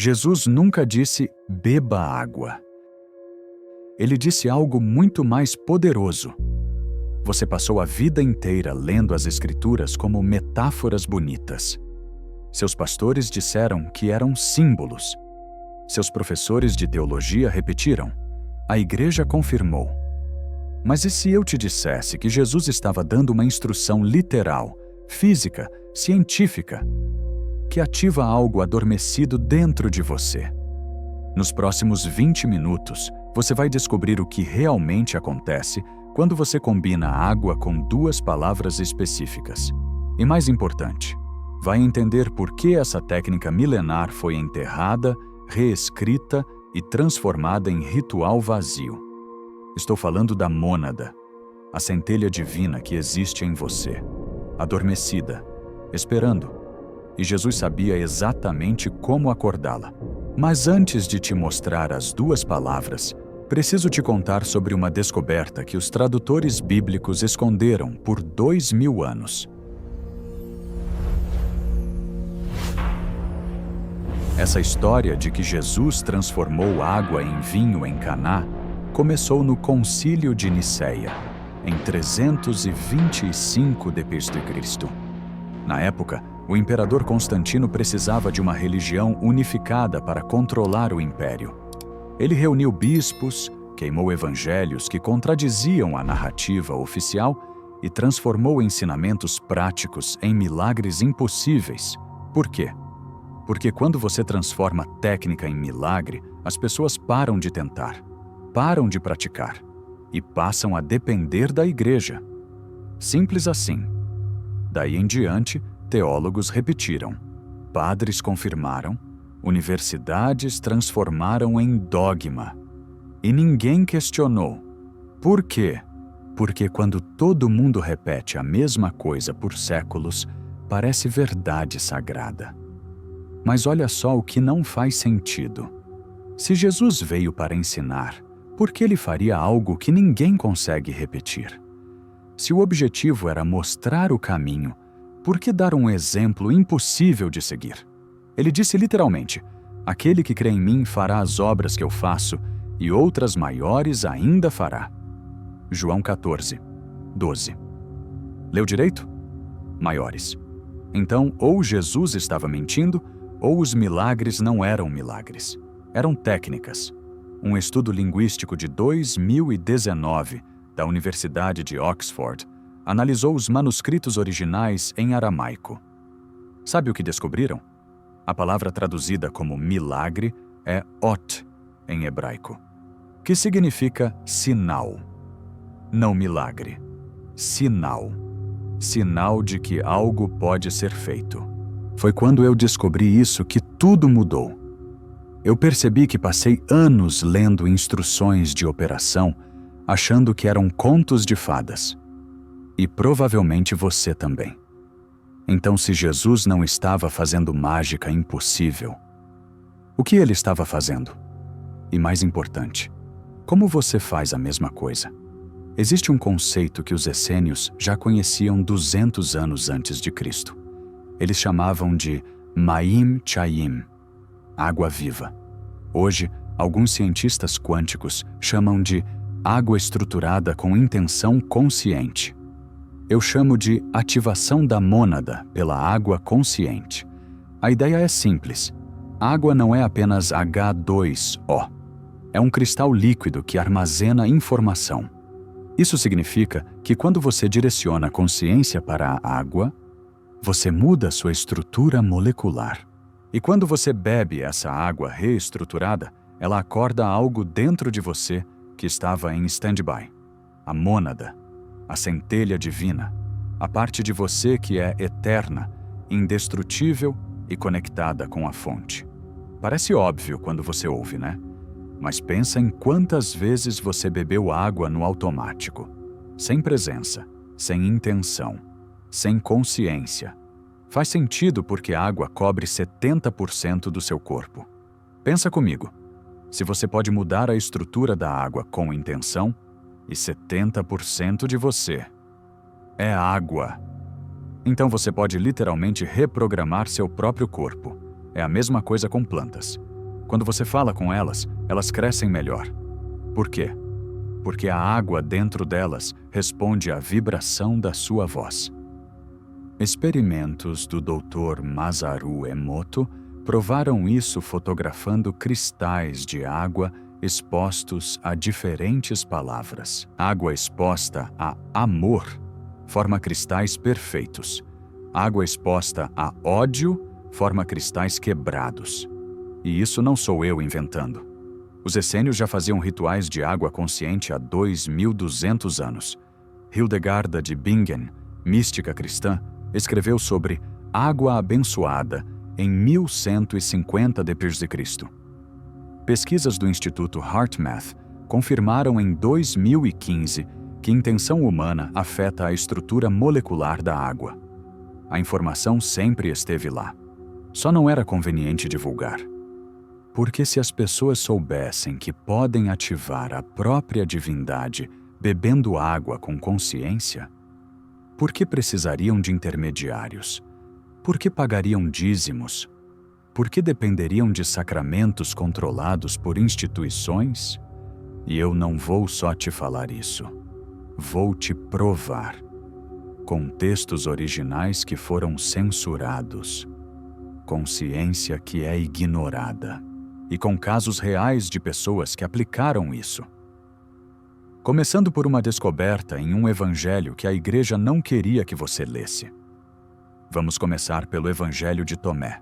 Jesus nunca disse beba água. Ele disse algo muito mais poderoso. Você passou a vida inteira lendo as Escrituras como metáforas bonitas. Seus pastores disseram que eram símbolos. Seus professores de teologia repetiram. A igreja confirmou. Mas e se eu te dissesse que Jesus estava dando uma instrução literal, física, científica, que ativa algo adormecido dentro de você? Nos próximos 20 minutos, você vai descobrir o que realmente acontece quando você combina água com duas palavras específicas. E mais importante, vai entender por que essa técnica milenar foi enterrada, reescrita e transformada em ritual vazio. Estou falando da mônada, a centelha divina que existe em você, adormecida, esperando. E Jesus sabia exatamente como acordá-la. Mas antes de te mostrar as duas palavras, preciso te contar sobre uma descoberta que os tradutores bíblicos esconderam por 2000 anos. Essa história de que Jesus transformou água em vinho em Caná começou no Concílio de Niceia, em 325 d.C. Na época, o imperador Constantino precisava de uma religião unificada para controlar o império. Ele reuniu bispos, queimou evangelhos que contradiziam a narrativa oficial e transformou ensinamentos práticos em milagres impossíveis. Por quê? Porque quando você transforma técnica em milagre, as pessoas param de tentar, param de praticar e passam a depender da igreja. Simples assim. Daí em diante, teólogos repetiram, padres confirmaram, universidades transformaram em dogma. E ninguém questionou. Por quê? Porque quando todo mundo repete a mesma coisa por séculos, parece verdade sagrada. Mas olha só o que não faz sentido. Se Jesus veio para ensinar, por que ele faria algo que ninguém consegue repetir? Se o objetivo era mostrar o caminho, por que dar um exemplo impossível de seguir? Ele disse literalmente, aquele que crê em mim fará as obras que eu faço e outras maiores ainda fará. João 14, 12. Leu direito? Maiores. Então, ou Jesus estava mentindo, ou os milagres não eram milagres. Eram técnicas. Um estudo linguístico de 2019 da Universidade de Oxford analisou os manuscritos originais em aramaico. Sabe o que descobriram? A palavra traduzida como milagre é ot, em hebraico, que significa sinal. Não milagre, sinal. Sinal de que algo pode ser feito. Foi quando eu descobri isso que tudo mudou. Eu percebi que passei anos lendo instruções de operação, achando que eram contos de fadas. E provavelmente você também. Então, se Jesus não estava fazendo mágica impossível, o que ele estava fazendo? E mais importante, como você faz a mesma coisa? Existe um conceito que os essênios já conheciam 200 anos antes de Cristo. Eles chamavam de Maim Chayim, água viva. Hoje, alguns cientistas quânticos chamam de água estruturada com intenção consciente. Eu chamo de ativação da mônada pela água consciente. A ideia é simples. Água não é apenas H2O. É um cristal líquido que armazena informação. Isso significa que quando você direciona a consciência para a água, você muda sua estrutura molecular. E quando você bebe essa água reestruturada, ela acorda algo dentro de você que estava em stand-by. A mônada, a centelha divina, a parte de você que é eterna, indestrutível e conectada com a fonte. Parece óbvio quando você ouve, né? Mas pensa em quantas vezes você bebeu água no automático, sem presença, sem intenção, sem consciência. Faz sentido porque a água cobre 70% do seu corpo. Pensa comigo, se você pode mudar a estrutura da água com intenção, e 70% de você é água. Então você pode literalmente reprogramar seu próprio corpo. É a mesma coisa com plantas. Quando você fala com elas, elas crescem melhor. Por quê? Porque a água dentro delas responde à vibração da sua voz. Experimentos do Dr. Masaru Emoto provaram isso fotografando cristais de água expostos a diferentes palavras. Água exposta a amor forma cristais perfeitos. Água exposta a ódio forma cristais quebrados. E isso não sou eu inventando. Os essênios já faziam rituais de água consciente há 2.200 anos. Hildegarda de Bingen, mística cristã, escreveu sobre água abençoada em 1150 d.C. Pesquisas do Instituto HeartMath confirmaram em 2015 que intenção humana afeta a estrutura molecular da água. A informação sempre esteve lá. Só não era conveniente divulgar. Porque se as pessoas soubessem que podem ativar a própria divindade bebendo água com consciência, por que precisariam de intermediários? Por que pagariam dízimos? Por que dependeriam de sacramentos controlados por instituições? E eu não vou só te falar isso. Vou te provar. Com textos originais que foram censurados. Consciência que é ignorada. E com casos reais de pessoas que aplicaram isso. Começando por uma descoberta em um evangelho que a igreja não queria que você lesse. Vamos começar pelo Evangelho de Tomé,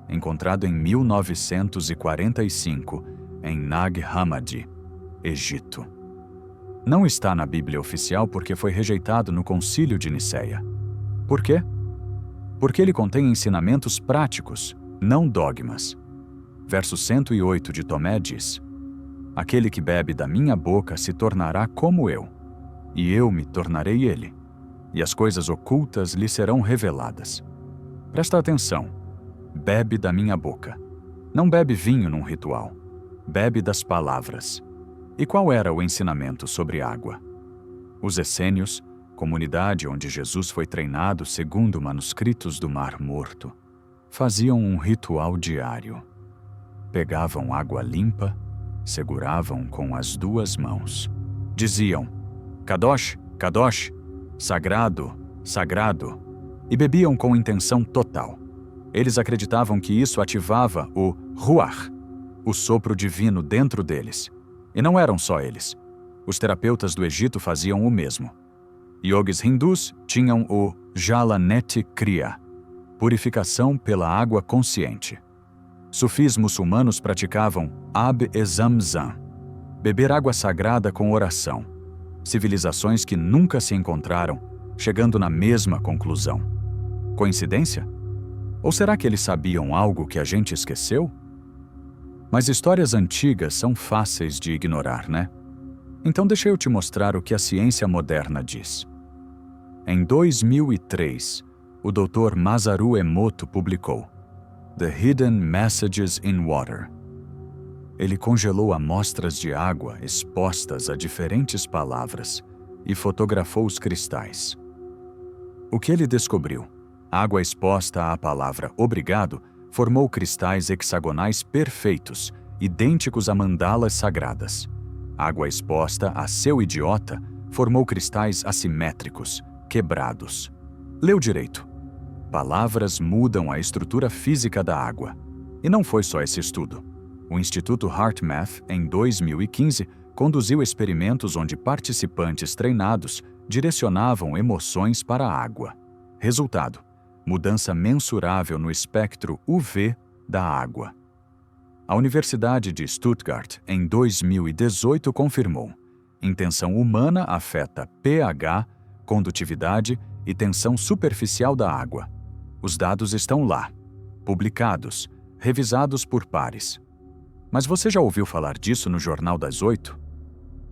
encontrado em 1945 em Nag Hammadi, Egito. Não está na Bíblia oficial porque foi rejeitado no Concílio de Nicéia. Por quê? Porque ele contém ensinamentos práticos, não dogmas. Verso 108 de Tomé diz: aquele que bebe da minha boca se tornará como eu, e eu me tornarei ele, e as coisas ocultas lhe serão reveladas. Presta atenção. Bebe da minha boca. Não bebe vinho num ritual. Bebe das palavras. E qual era o ensinamento sobre água? Os essênios, comunidade onde Jesus foi treinado segundo manuscritos do Mar Morto, faziam um ritual diário. Pegavam água limpa, seguravam com as duas mãos. Diziam: Kadosh, Kadosh, sagrado, sagrado, e bebiam com intenção total. Eles acreditavam que isso ativava o Ruach, o sopro divino dentro deles. E não eram só eles. Os terapeutas do Egito faziam o mesmo. Yogis hindus tinham o Jalaneti Kriya, purificação pela água consciente. Sufis muçulmanos praticavam Ab-e-Zamzam, beber água sagrada com oração. Civilizações que nunca se encontraram, chegando na mesma conclusão. Coincidência? Ou será que eles sabiam algo que a gente esqueceu? Mas histórias antigas são fáceis de ignorar, né? Então deixa eu te mostrar o que a ciência moderna diz. Em 2003, o Dr. Masaru Emoto publicou The Hidden Messages in Water. Ele congelou amostras de água expostas a diferentes palavras e fotografou os cristais. O que ele descobriu? Água exposta à palavra obrigado formou cristais hexagonais perfeitos, idênticos a mandalas sagradas. Água exposta a seu idiota formou cristais assimétricos, quebrados. Leu direito. Palavras mudam a estrutura física da água. E não foi só esse estudo. O Instituto HeartMath, em 2015, conduziu experimentos onde participantes treinados direcionavam emoções para a água. Resultado: mudança mensurável no espectro UV da água. A Universidade de Stuttgart, em 2018, confirmou: intenção humana afeta pH, condutividade e tensão superficial da água. Os dados estão lá, publicados, revisados por pares. Mas você já ouviu falar disso no Jornal das 8?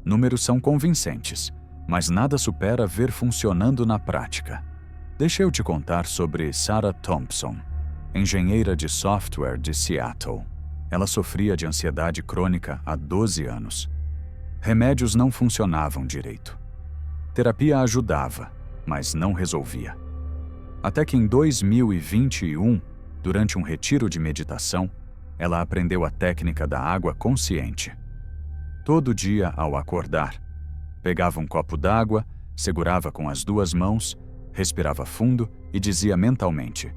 Números são convincentes, mas nada supera ver funcionando na prática. Deixa eu te contar sobre Sarah Thompson, engenheira de software de Seattle. Ela sofria de ansiedade crônica há 12 anos. Remédios não funcionavam direito. Terapia ajudava, mas não resolvia. Até que em 2021, durante um retiro de meditação, Ela aprendeu a técnica da água consciente. Todo dia, ao acordar, pegava um copo d'água, segurava com as 2 mãos, respirava fundo e dizia mentalmente: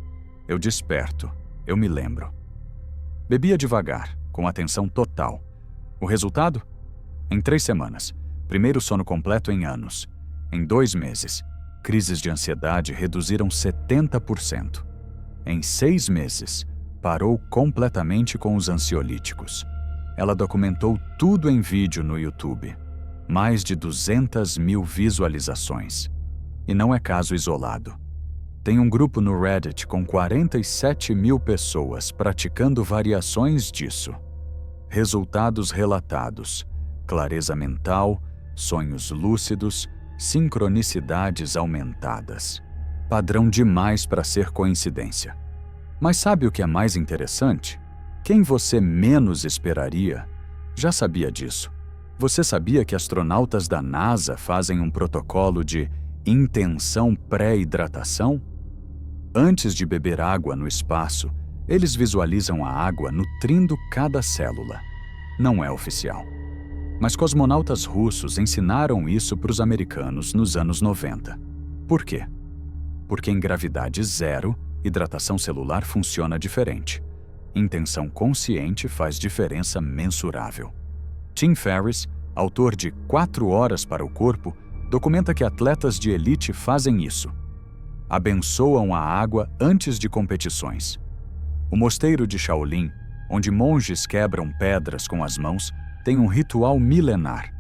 eu desperto, eu me lembro. Bebia devagar, com atenção total. O resultado? Em 3 semanas, primeiro sono completo em anos. Em 2 meses, crises de ansiedade reduziram 70%. Em 6 meses, parou completamente com os ansiolíticos. Ela documentou tudo em vídeo no YouTube. Mais de 200 mil visualizações. E não é caso isolado. Tem um grupo no Reddit com 47 mil pessoas praticando variações disso. Resultados relatados: clareza mental, sonhos lúcidos, sincronicidades aumentadas. Padrão demais para ser coincidência. Mas sabe o que é mais interessante? Quem você menos esperaria já sabia disso. Você sabia que astronautas da NASA fazem um protocolo de intenção pré-hidratação? Antes de beber água no espaço, eles visualizam a água nutrindo cada célula. Não é oficial. Mas cosmonautas russos ensinaram isso para os americanos nos anos 90. Por quê? Porque em gravidade zero, hidratação celular funciona diferente. Intenção consciente faz diferença mensurável. Tim Ferriss, autor de 4 Horas para o Corpo, documenta que atletas de elite fazem isso. Abençoam a água antes de competições. O mosteiro de Shaolin, onde monges quebram pedras com as mãos, tem um ritual milenar,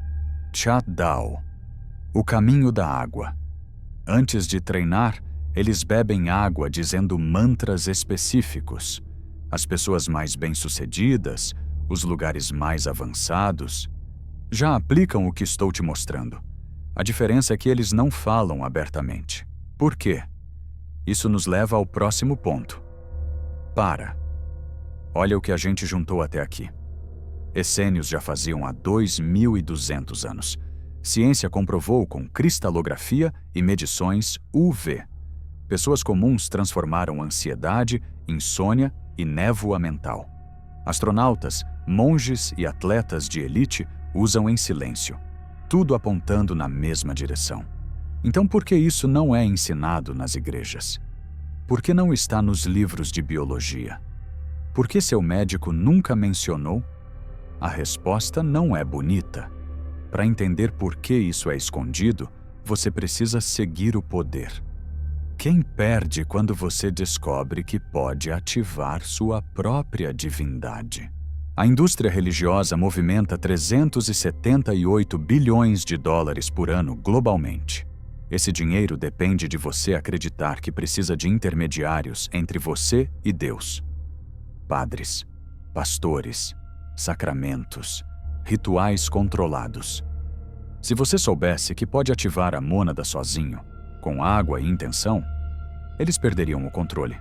Chat Dao, o caminho da água. Antes de treinar, eles bebem água dizendo mantras específicos. As pessoas mais bem-sucedidas, os lugares mais avançados, já aplicam o que estou te mostrando. A diferença é que eles não falam abertamente. Por quê? Isso nos leva ao próximo ponto. Olha o que a gente juntou até aqui. Essênios já faziam há 2.200 anos. Ciência comprovou com cristalografia e medições UV. Pessoas comuns transformaram ansiedade, insônia e névoa mental. Astronautas, monges e atletas de elite usam em silêncio, tudo apontando na mesma direção. Então por que isso não é ensinado nas igrejas? Por que não está nos livros de biologia? Por que seu médico nunca mencionou? A resposta não é bonita. Para entender por que isso é escondido, você precisa seguir o poder. Quem perde quando você descobre que pode ativar sua própria divindade? A indústria religiosa movimenta 378 bilhões de dólares por ano globalmente. Esse dinheiro depende de você acreditar que precisa de intermediários entre você e Deus. Padres, pastores, sacramentos, rituais controlados. Se você soubesse que pode ativar a mônada sozinho, com água e intenção, eles perderiam o controle.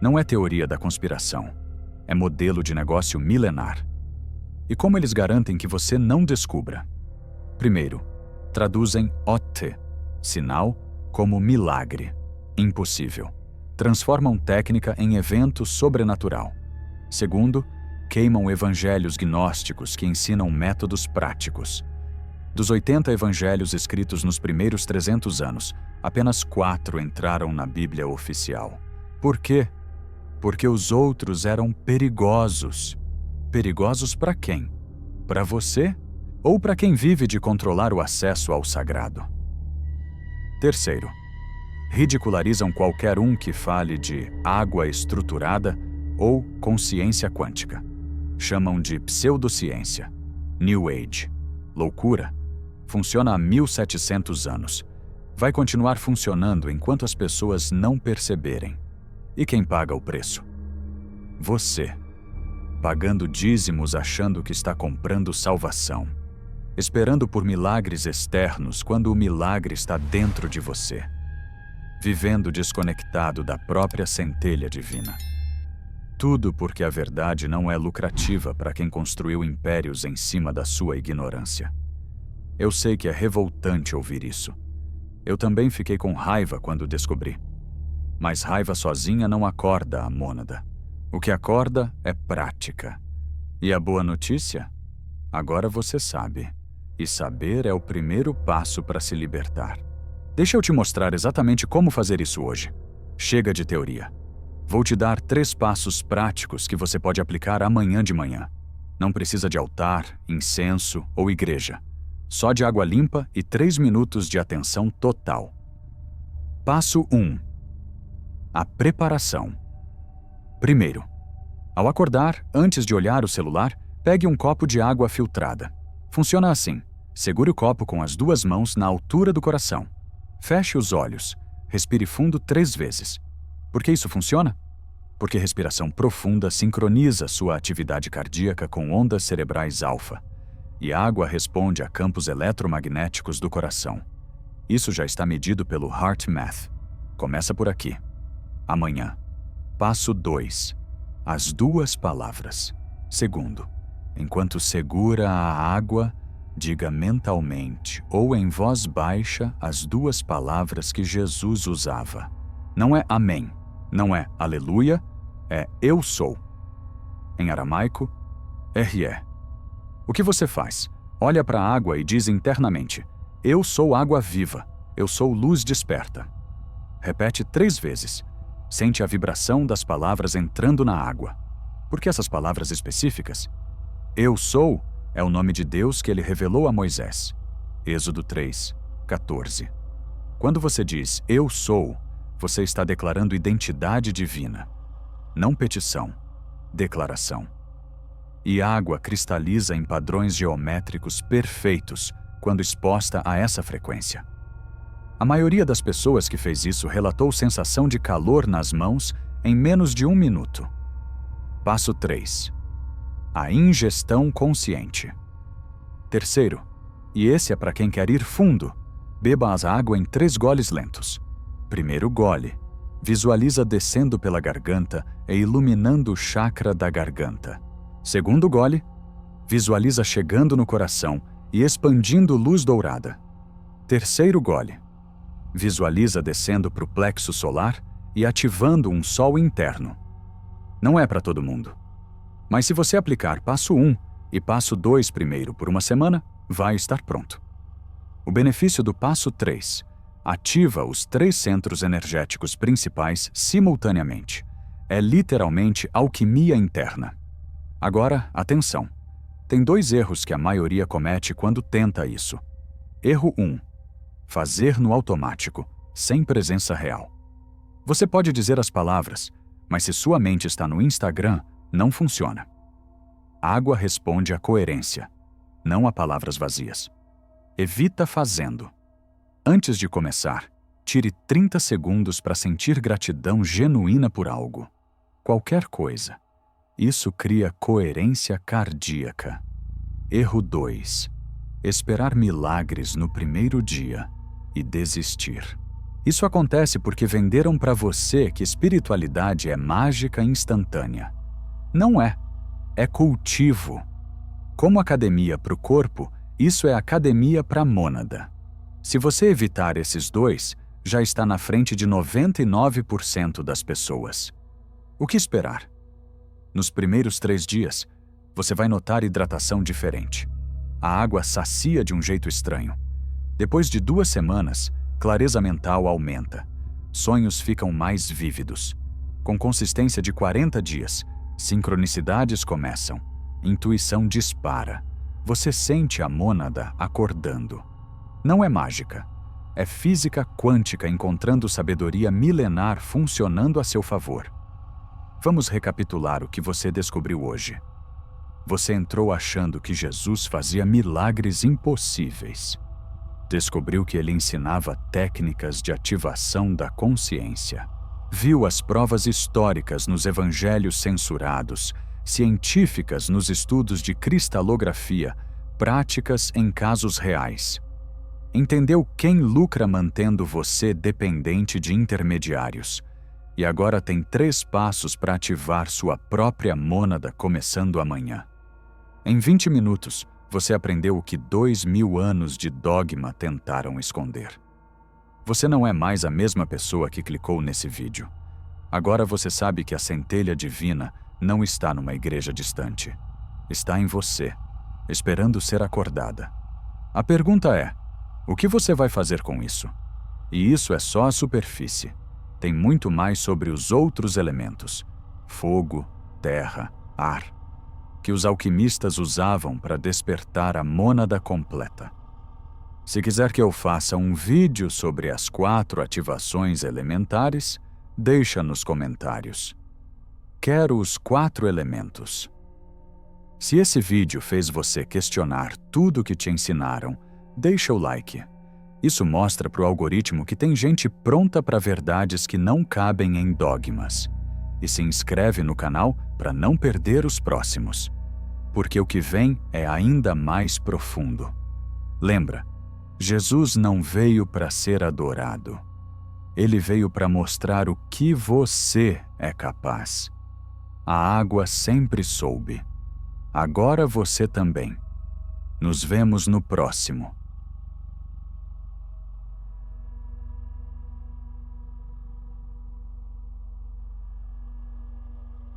Não é teoria da conspiração, é modelo de negócio milenar. E como eles garantem que você não descubra? Primeiro, traduzem OT, sinal, como milagre, impossível. Transformam técnica em evento sobrenatural. Segundo, queimam evangelhos gnósticos que ensinam métodos práticos. Dos 80 evangelhos escritos nos primeiros 300 anos, apenas 4 entraram na Bíblia oficial. Por quê? Porque os outros eram perigosos. Perigosos para quem? Para você? Ou para quem vive de controlar o acesso ao sagrado? Terceiro, ridicularizam qualquer um que fale de água estruturada ou consciência quântica. Chamam de pseudociência, New Age, loucura. Funciona há 1700 anos. Vai continuar funcionando enquanto as pessoas não perceberem. E quem paga o preço? Você. Pagando dízimos achando que está comprando salvação. Esperando por milagres externos quando o milagre está dentro de você. Vivendo desconectado da própria centelha divina. Tudo porque a verdade não é lucrativa para quem construiu impérios em cima da sua ignorância. Eu sei que é revoltante ouvir isso. Eu também fiquei com raiva quando descobri. Mas raiva sozinha não acorda a mônada. O que acorda é prática. E a boa notícia? Agora você sabe. E saber é o primeiro passo para se libertar. Deixa eu te mostrar exatamente como fazer isso hoje. Chega de teoria. Vou te dar 3 passos práticos que você pode aplicar amanhã de manhã. Não precisa de altar, incenso ou igreja. Só de água limpa e 3 minutos de atenção total. Passo 1. A preparação. Primeiro, ao acordar, antes de olhar o celular, pegue um copo de água filtrada. Funciona assim. Segure o copo com as 2 mãos na altura do coração. Feche os olhos. Respire fundo 3 vezes. Por que isso funciona? Porque respiração profunda sincroniza sua atividade cardíaca com ondas cerebrais alfa. E a água responde a campos eletromagnéticos do coração. Isso já está medido pelo HeartMath. Começa por aqui. Amanhã. Passo 2. As 2 palavras. Segundo, enquanto segura a água, diga mentalmente ou em voz baixa as 2 palavras que Jesus usava. Não é amém, não é aleluia, é eu sou. Em aramaico, RE. O que você faz? Olha para a água e diz internamente: eu sou água viva, eu sou luz desperta. Repete 3 vezes. Sente a vibração das palavras entrando na água. Por que essas palavras específicas? Eu sou é o nome de Deus que ele revelou a Moisés. Êxodo 3, 14. Quando você diz eu sou, você está declarando identidade divina. Não petição, declaração. E a água cristaliza em padrões geométricos perfeitos quando exposta a essa frequência. A maioria das pessoas que fez isso relatou sensação de calor nas mãos em menos de 1 minuto. Passo 3. A ingestão consciente. Terceiro, e esse é para quem quer ir fundo, beba a água em 3 goles lentos. Primeiro gole. Visualiza descendo pela garganta e iluminando o chakra da garganta. Segundo gole. Visualiza chegando no coração e expandindo luz dourada. Terceiro gole. Visualiza descendo para o plexo solar e ativando um sol interno. Não é para todo mundo. Mas se você aplicar passo 1 e passo 2 primeiro por uma semana, vai estar pronto. O benefício do passo 3: ativa os 3 centros energéticos principais simultaneamente. É literalmente alquimia interna. Agora, atenção. Tem 2 erros que a maioria comete quando tenta isso. Erro 1. Fazer no automático, sem presença real. Você pode dizer as palavras, mas se sua mente está no Instagram, não funciona. A água responde à coerência, não a palavras vazias. Evita fazendo. Antes de começar, tire 30 segundos para sentir gratidão genuína por algo. Qualquer coisa. Isso cria coerência cardíaca. Erro 2. Esperar milagres no primeiro dia e desistir. Isso acontece porque venderam para você que espiritualidade é mágica instantânea. Não é. É cultivo. Como academia para o corpo, isso é academia para a mônada. Se você evitar esses 2, já está na frente de 99% das pessoas. O que esperar? Nos primeiros 3 dias, você vai notar hidratação diferente. A água sacia de um jeito estranho. Depois de 2 semanas, clareza mental aumenta. Sonhos ficam mais vívidos. Com consistência de 40 dias, sincronicidades começam. Intuição dispara. Você sente a mônada acordando. Não é mágica. É física quântica encontrando sabedoria milenar funcionando a seu favor. Vamos recapitular o que você descobriu hoje. Você entrou achando que Jesus fazia milagres impossíveis. Descobriu que ele ensinava técnicas de ativação da consciência. Viu as provas históricas nos evangelhos censurados, científicas nos estudos de cristalografia, práticas em casos reais. Entendeu quem lucra mantendo você dependente de intermediários. E agora tem 3 passos para ativar sua própria mônada começando amanhã. Em 20 minutos, você aprendeu o que 2000 anos de dogma tentaram esconder. Você não é mais a mesma pessoa que clicou nesse vídeo. Agora você sabe que a centelha divina não está numa igreja distante. Está em você, esperando ser acordada. A pergunta é: o que você vai fazer com isso? E isso é só a superfície. Tem muito mais sobre os outros elementos: fogo, terra, ar, que os alquimistas usavam para despertar a mônada completa. Se quiser que eu faça um vídeo sobre as 4 ativações elementares, deixa nos comentários. Quero os 4 elementos. Se esse vídeo fez você questionar tudo o que te ensinaram, deixa o like. Isso mostra para o algoritmo que tem gente pronta para verdades que não cabem em dogmas. E se inscreve no canal para não perder os próximos. Porque o que vem é ainda mais profundo. Lembra, Jesus não veio para ser adorado. Ele veio para mostrar o que você é capaz. A água sempre soube. Agora você também. Nos vemos no próximo.